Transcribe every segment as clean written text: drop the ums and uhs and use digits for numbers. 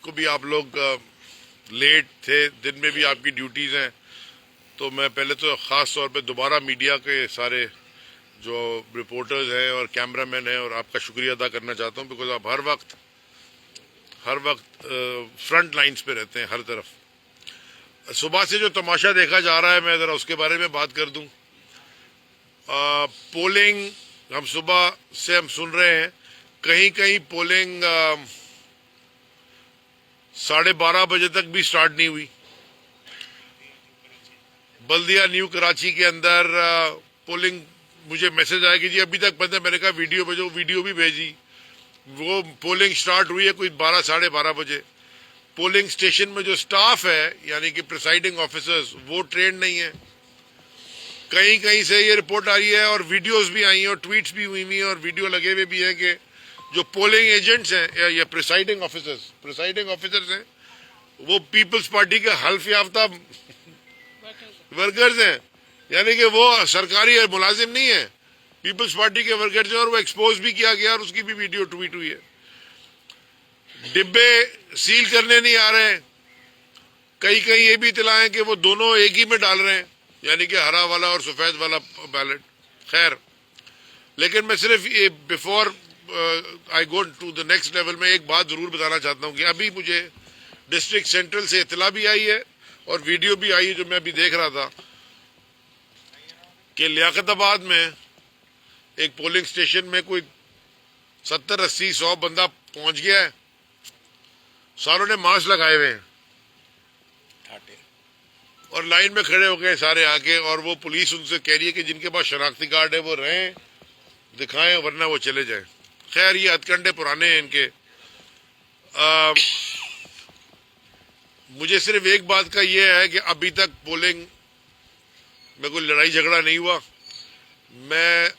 کو بھی آپ لوگ لیٹ تھے, دن میں بھی آپ کی ڈیوٹیز ہیں, تو میں پہلے تو خاص طور پہ دوبارہ میڈیا کے سارے جو رپورٹرز ہیں اور کیمرہ مین ہیں اور آپ کا شکریہ ادا کرنا چاہتا ہوں, بیکاز آپ ہر وقت فرنٹ لائنز پہ رہتے ہیں ہر طرف. صبح سے جو تماشا دیکھا جا رہا ہے, میں ذرا اس کے بارے میں بات کر دوں. پولنگ ہم صبح سے ہم سن رہے ہیں, کہیں پولنگ 12:30 بجے تک بھی سٹارٹ نہیں ہوئی. بلدیہ نیو کراچی کے اندر پولنگ, مجھے میسج آیا کہ جی ابھی تک بند ہے. میں نے کہا ویڈیو بھیجو, ویڈیو بھی بھیجی. وہ پولنگ سٹارٹ ہوئی ہے کوئی 12-12:30 بجے. پولنگ سٹیشن میں جو سٹاف ہے یعنی کہ پریسائڈنگ آفیسرز وہ ٹرینڈ نہیں ہے. کہیں سے یہ رپورٹ آئی ہے اور ویڈیوز بھی آئی ہیں اور ٹویٹس بھی ہوئی ہیں اور ویڈیو لگے ہوئے بھی ہیں کہ جو پولنگ ایجنٹس ہیں یا پریسائڈنگ آفیسرز ہیں وہ پیپلز پارٹی کے حلف یافتہ ورکرز ہیں, یعنی کہ وہ سرکاری ملازم نہیں ہیں, پیپلز پارٹی کے ورکرز ہیں, اور وہ ایکسپوز بھی کیا گیا اور اس کی بھی ویڈیو ٹویٹ ہوئی ہے. ڈبے سیل کرنے نہیں آ رہے ہیں, کہیں یہ بھی اطلاع ہے کہ وہ دونوں ایک ہی میں ڈال رہے ہیں, یعنی کہ ہرا والا اور سفید والا بیلٹ. خیر, لیکن میں صرف before I go to the next level میں ایک بات ضرور بتانا چاہتا ہوں کہ ابھی مجھے ڈسٹرکٹ سینٹرل سے اطلاع بھی آئی ہے اور ویڈیو بھی آئی ہے جو میں ابھی دیکھ رہا تھا کہ لیاقت آباد میں ایک پولنگ سٹیشن میں کوئی 70-80-100 بندہ پہنچ گیا ہے. ساروں نے ماسک لگائے ہوئے ہیں اور لائن میں کھڑے ہو گئے سارے آ کے, اور وہ پولیس ان سے کہہ رہی ہے کہ جن کے پاس شناختی کارڈ ہے وہ رہیں, دکھائیں, ورنہ وہ چلے جائیں. خیر, یہ ہتھ کنڈے پرانے ہیں ان کے. مجھے صرف ایک بات کا یہ ہے کہ ابھی تک پولنگ میں کوئی لڑائی جھگڑا نہیں ہوا. میں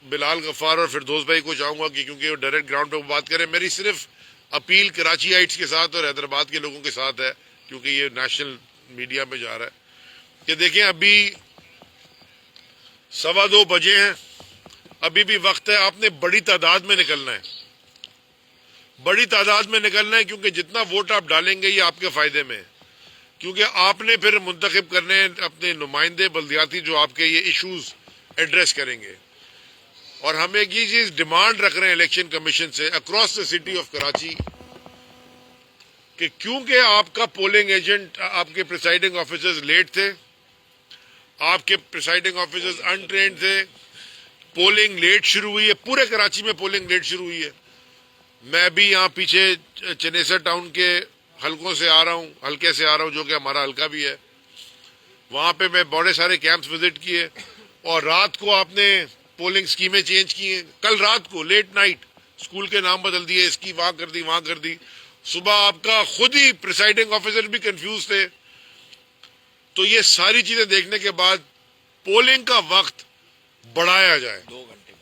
بلال غفار اور فردوس بھائی کو چاہوں گا کہ کیونکہ وہ ڈائریکٹ گراؤنڈ پہ بات کریں, میری صرف اپیل کراچی آئٹس کے ساتھ اور حیدرآباد کے لوگوں کے ساتھ ہے, کیونکہ یہ نیشنل میڈیا میں جا رہا ہے, کہ دیکھیں ابھی 2:15 بجے ہیں, ابھی بھی وقت ہے. آپ نے بڑی تعداد میں نکلنا ہے, بڑی تعداد میں نکلنا ہے, کیونکہ جتنا ووٹ آپ ڈالیں گے یہ آپ کے فائدے میں ہے, کیونکہ آپ نے پھر منتخب کرنے اپنے نمائندے بلدیاتی جو آپ کے یہ ایشوز ایڈریس کریں گے. اور ہم ایک یہ چیز ڈیمانڈ رکھ رہے ہیں الیکشن کمیشن سے across the city of Karachi کہ کیونکہ آپ کا پولنگ ایجنٹ, آپ کے پریسائڈنگ آفیسرز لیٹ تھے, آپ کے پریسائڈنگ آفیسرز انٹرینڈ تھے, پولنگ لیٹ شروع ہوئی ہے, پورے کراچی میں پولنگ لیٹ شروع ہوئی ہے. میں بھی یہاں پیچھے چنیسر ٹاؤن کے حلقے سے آ رہا ہوں جو کہ ہمارا حلقہ بھی ہے. وہاں پہ میں بڑے سارے کیمپس وزٹ کیے, اور رات کو آپ نے پولنگ سکیمیں چینج کی ہیں. کل رات کو لیٹ نائٹ اسکول کے نام بدل دیے, اس کی وہاں کر دی. صبح آپ کا خود ہی پریسائڈنگ آفیسر بھی کنفیوز تھے. تو یہ ساری چیزیں دیکھنے کے بعد پولنگ کا وقت بڑھایا جائے, 2 گھنٹے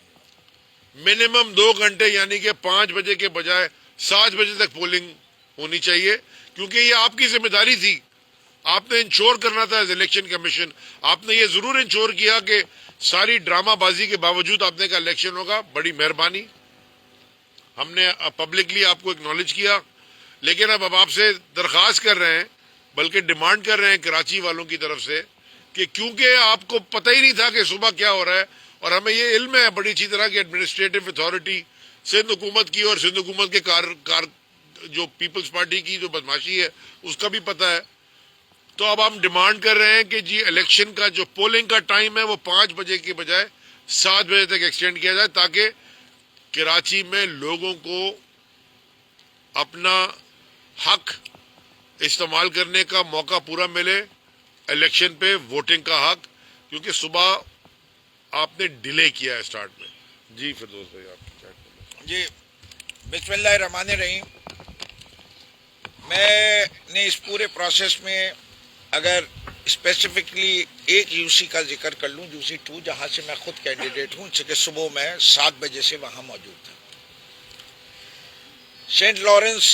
منیمم 2 گھنٹے, یعنی کہ 5 بجے کے بجائے 7 بجے تک پولنگ ہونی چاہیے, کیونکہ یہ آپ کی ذمہ داری تھی. آپ نے انشور کرنا تھا ایز الیکشن کمیشن. آپ نے یہ ضرور انشور کیا کہ ساری ڈرامہ بازی کے باوجود آپ نے کہا الیکشن ہوگا, بڑی مہربانی, ہم نے پبلکلی آپ کو اکنالج کیا. لیکن اب آپ سے درخواست کر رہے ہیں, بلکہ ڈیمانڈ کر رہے ہیں کراچی والوں کی طرف سے کہ کیونکہ آپ کو پتہ ہی نہیں تھا کہ صبح کیا ہو رہا ہے, اور ہمیں یہ علم ہے بڑی اچھی طرح کہ ایڈمنسٹریٹو اتھارٹی سندھ حکومت کی اور سندھ حکومت کے جو پیپلز پارٹی کی جو بدماشی ہے اس کا بھی پتہ ہے. تو اب ہم ڈیمانڈ کر رہے ہیں کہ جی الیکشن کا جو پولنگ کا ٹائم ہے وہ 5 بجے کے بجائے 7 بجے تک ایکسٹینڈ کیا جائے, تاکہ کراچی میں لوگوں کو اپنا حق استعمال کرنے کا موقع پورا ملے, الیکشن پہ ووٹنگ کا حق, کیونکہ صبح آپ نے ڈیلے کیا ہے سٹارٹ میں. جی فردوس بھائی آپ کی چیٹ کریں. جی, بسم اللہ الرحمن الرحیم. میں نے اس پورے پروسیس میں اگر اسپیسیفکلی ایک یو سی کا ذکر کر لوں, یو سی 2, جہاں سے میں خود کینڈیڈیٹ ہوں, کہ صبح میں 7 بجے سے وہاں موجود تھا. Saint lawrence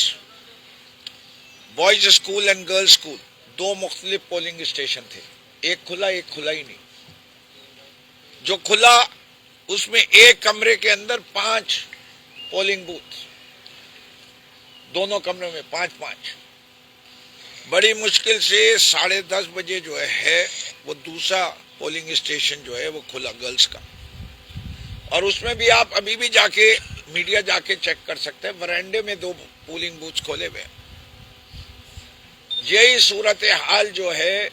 boys school and girls school 2 مختلف پولنگ اسٹیشن تھے, ایک کھلا ایک کھلا ہی نہیں. جو کھلا اس میں ایک کمرے کے اندر 5 پولنگ بوتھ, दोनों कमरों में 5-5। बड़ी मुश्किल से 10:30 बजे जो है वो दूसरा पोलिंग स्टेशन जो है वो खुला गर्ल्स का, और उसमें भी आप अभी भी जाके मीडिया जाके चेक कर सकते हैं, वरांडे में 2 पोलिंग बूथ खोले हुए। यही सूरत हाल जो है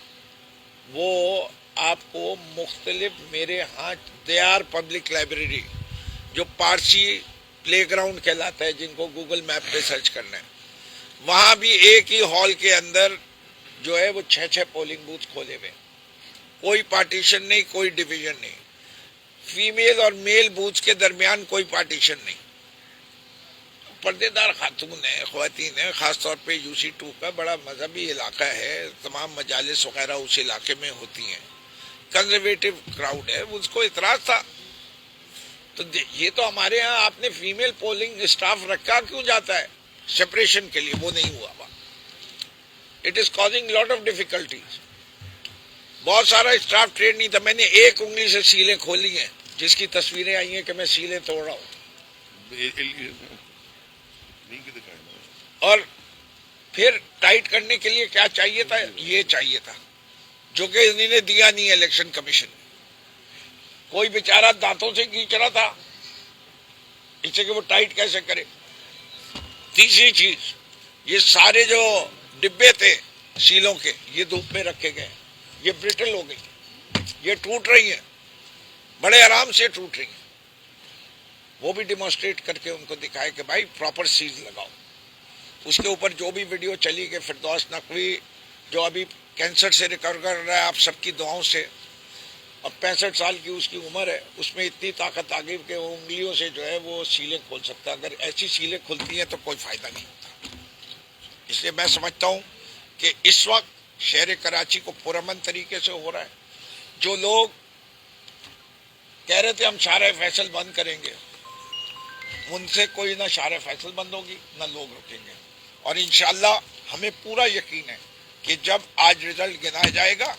वो आपको मुख्तलिफ मेरे यहाँ दयार पब्लिक लाइब्रेरी जो पारसी प्लेग्राउंड कहलाता है, जिनको गूगल मैप पे सर्च करना है, वहां भी एक ही हॉल के अंदर जो है वो 6-6 पोलिंग बूथ खोले हुए, कोई पार्टीशन नहीं, कोई डिवीजन नहीं, फीमेल और मेल बूथ के दरमियान कोई पार्टीशन नहीं। पर्देदार खातून है, ख्वातीन है, खासतौर पे UC2 का बड़ा मजहबी इलाका है, तमाम मजालिस वगैरह उस इलाके में होती हैं, कंजर्वेटिव क्राउड है, उसको इतराज था। तो ये तो हमारे यहाँ आपने फीमेल पोलिंग स्टाफ रखा क्यों जाता है सेपरेशन के लिए, वो नहीं हुआ। It is causing lot of difficulties. बहुत सारा स्टाफ ट्रेन नहीं था, मैंने एक उंगली से सीलें खोली हैं, जिसकी तस्वीरें आई हैं कि मैं सीलें तोड़ रहा हूँ। और फिर टाइट करने के लिए क्या चाहिए था, ये चाहिए था, जो कि इन्होंने दिया नहीं इलेक्शन कमीशन। कोई बेचारा दांतों से खींच रहा था इससे कि वो टाइट कैसे करे। तीसरी चीज, ये सारे जो डिब्बे थे सीलों के, ये धूप में रखे गए, ये ब्रिटल हो गई, ये टूट रही हैं, बड़े आराम से टूट रही हैं। वो भी डिमॉन्स्ट्रेट करके उनको दिखाए कि भाई प्रॉपर सील लगाओ। उसके ऊपर जो भी वीडियो चली कि फिरदौस नकवी जो अभी कैंसर से रिकवर कर रहा है आप सबकी दुआओं से, अब 65 साल की उसकी उम्र है, उसमें इतनी ताकत आ गई कि वो उंगलियों से जो है वो सीलें खोल सकता है। अगर ऐसी सीलें खुलती हैं तो कोई फायदा नहीं होता। इसलिए मैं समझता हूँ कि इस वक्त शहर कराची को पुरअमन तरीके से हो रहा है। जो लोग कह रहे थे हम शार फैसल बंद करेंगे, उनसे कोई ना शार फैसल बंद होगी ना लोग रुकेंगे। और इंशाअल्लाह हमें पूरा यकीन है कि जब आज रिजल्ट गिनाया जाएगा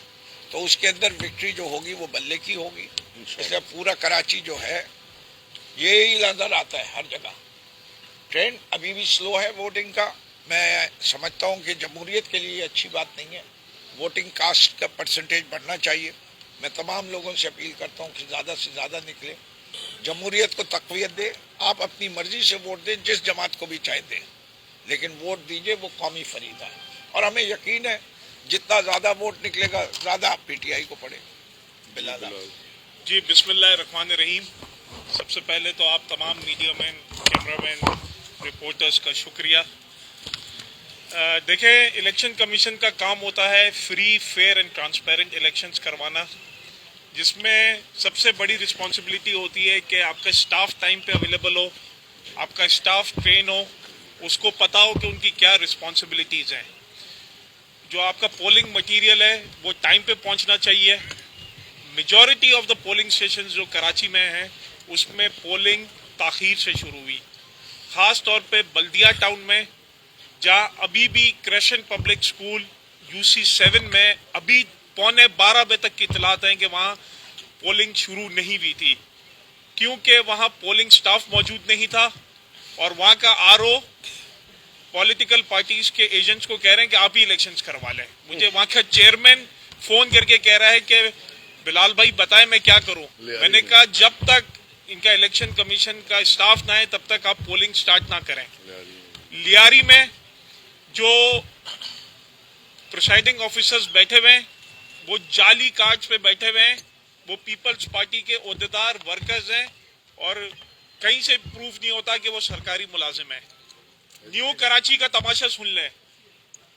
तो उसके अंदर विक्ट्री जो होगी वो बल्ले की होगी। इसलिए पूरा कराची जो है यही नजर आता है हर जगह। ट्रेंड अभी भी स्लो है वोटिंग का। मैं समझता हूँ कि जमहूरियत के लिए अच्छी बात नहीं है, वोटिंग कास्ट का परसेंटेज बढ़ना चाहिए। मैं तमाम लोगों से अपील करता हूँ कि ज़्यादा से ज़्यादा निकले, जमहूरियत को तक़वियत दे। आप अपनी मर्जी से वोट दें, जिस जमात को भी चाहे दें, लेकिन वोट दीजिए, वो कौमी फरीदा है। और हमें यकीन है जितना ज़्यादा वोट निकलेगा ज़्यादा PTI को पड़े। बिलाल जी, बिस्मिल्लाहिर्रहमानिर्रहीम। सबसे पहले तो आप तमाम मीडिया मैन, कैमरामैन, रिपोर्टर्स का शुक्रिया। देखें, इलेक्शन कमीशन का काम होता है free, fair and transparent elections करवाना, जिसमें सबसे बड़ी रिस्पॉन्सिबिलिटी होती है कि आपका स्टाफ टाइम पे अवेलेबल हो, आपका स्टाफ ट्रेन हो, उसको पता हो कि उनकी क्या रिस्पॉन्सिबिलिटीज़ हैं। जो आपका पोलिंग मटेरियल है वो टाइम पे पहुंचना चाहिए। Majority of the polling stations जो कराची में हैं उसमें पोलिंग ताख़ीर से शुरू हुई, ख़ास तौर पे बल्दिया टाउन में, जहाँ अभी भी क्रेशन पब्लिक स्कूल UC7 में अभी 11:15 बजे तक की इतलात हैं कि वहाँ पोलिंग शुरू नहीं हुई थी, क्योंकि वहाँ पोलिंग स्टाफ मौजूद नहीं था और वहाँ का RO पॉलिटिकल पार्टीज के एजेंट्स को कह रहे हैं कि आप ही इलेक्शंस करवा लें। मुझे वहाँ का चेयरमैन फोन करके कह रहा है कि बिलाल भाई बताएं मैं क्या करूं। मैंने कहा जब तक इनका इलेक्शन कमीशन का स्टाफ ना है तब तक आप पोलिंग स्टार्ट ना करें। लियारी में जो प्रिसाइडिंग ऑफिसर्स बैठे हुए हैं वो जाली कार्ड्स पे बैठे हुए हैं, वो पीपल्स पार्टी के ओहदेदार वर्कर्स हैं और कहीं से प्रूफ नहीं होता कि वो सरकारी मुलाजिम है। न्यू कराची का तमाशा सुन लें।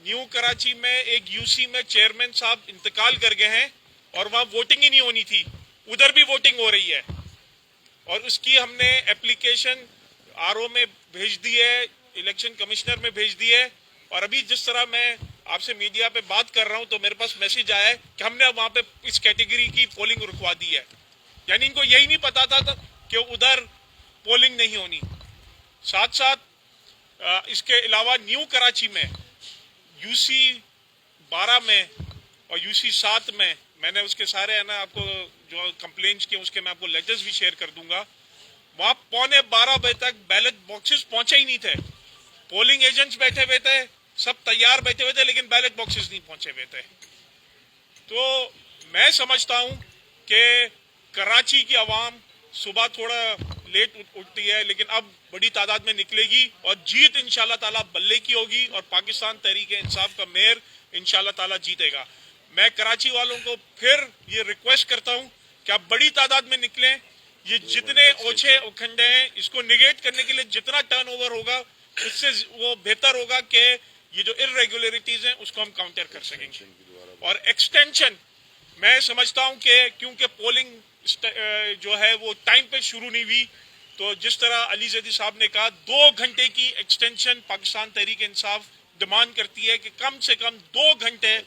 न्यू कराची में एक UC में चेयरमैन साहब इंतकाल कर गए हैं और वहां वोटिंग ही नहीं होनी थी, उधर भी वोटिंग हो रही है और उसकी हमने एप्लीकेशन RO में भेज दी है, इलेक्शन कमिश्नर में भेज दी है। और अभी जिस तरह मैं आपसे मीडिया पे बात कर रहा हूं तो मेरे पास मैसेज आया है कि हमने वहां पे इस कैटेगरी की पोलिंग रुकवा दी है। यानी इनको यही नहीं पता था कि उधर पोलिंग नहीं होनी। साथ साथ इसके अलावा न्यू कराची में UC12 में और UC7 में मैंने उसके सारे है ना आपको जो कंप्लेंट्स किए उसके मैं आपको लेटर्स भी शेयर कर दूंगा। वहां 11:15 बजे तक बैलेट बॉक्सेस पहुंचे ही नहीं थे पोलिंग एजेंट्स बैठे हुए थे, सब तैयार बैठे हुए थे, लेकिन बैलेट बॉक्सेस नहीं पहुंचे हुए थे। तो मैं समझता हूं कि कराची की आवाम सुबह थोड़ा लेट उठती है, लेकिन अब बड़ी तादाद में निकलेगी और जीत इंशाल्लाह ताला बल्ले की होगी और पाकिस्तान तहरीक इंसाफ का मेयर इंशाल्लाह ताला जीतेगा। मैं कराची वालों को फिर ये रिक्वेस्ट करता हूं कि आप बड़ी तादाद में निकलें। ये जितने ओछे उखंडे हैं, इसको निगेट करने के लिए जितना टर्नओवर होगा उससे वो बेहतर होगा कि ये जो इर्रेगुलरिटीज हैं उसको हम काउंटर कर सकेंगे। और एक्सटेंशन, मैं समझता हूं कि क्योंकि पोलिंग जो है वो टाइम पे शुरू नहीं हुई, तो जिस तरह अली जैदी साहब ने कहा 2 घंटे की एक्सटेंशन पाकिस्तान तहरीक इंसाफ डिमांड करती है कि कम से कम 2 घंटे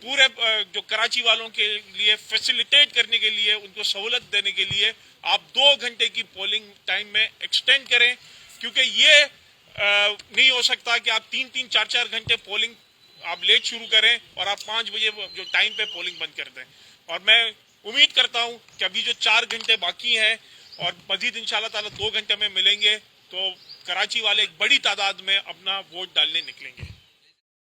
पूरे जो कराची वालों के लिए फैसिलिटेट करने के लिए, उनको सहूलत देने के लिए आप 2 घंटे की पोलिंग टाइम में एक्सटेंड करें, क्योंकि ये नहीं हो सकता कि आप 3-3, 4-4 घंटे पोलिंग आप लेट शुरू करें और आप 5 बजे जो टाइम पे पोलिंग बंद कर दें। और मैं उम्मीद करता हूं कि अभी जो 4 घंटे बाकी हैं और मजीद इंशाल्लाह ताला 2 घंटे में मिलेंगे, तो कराची वाले एक बड़ी तादाद में अपना वोट डालने निकलेंगे।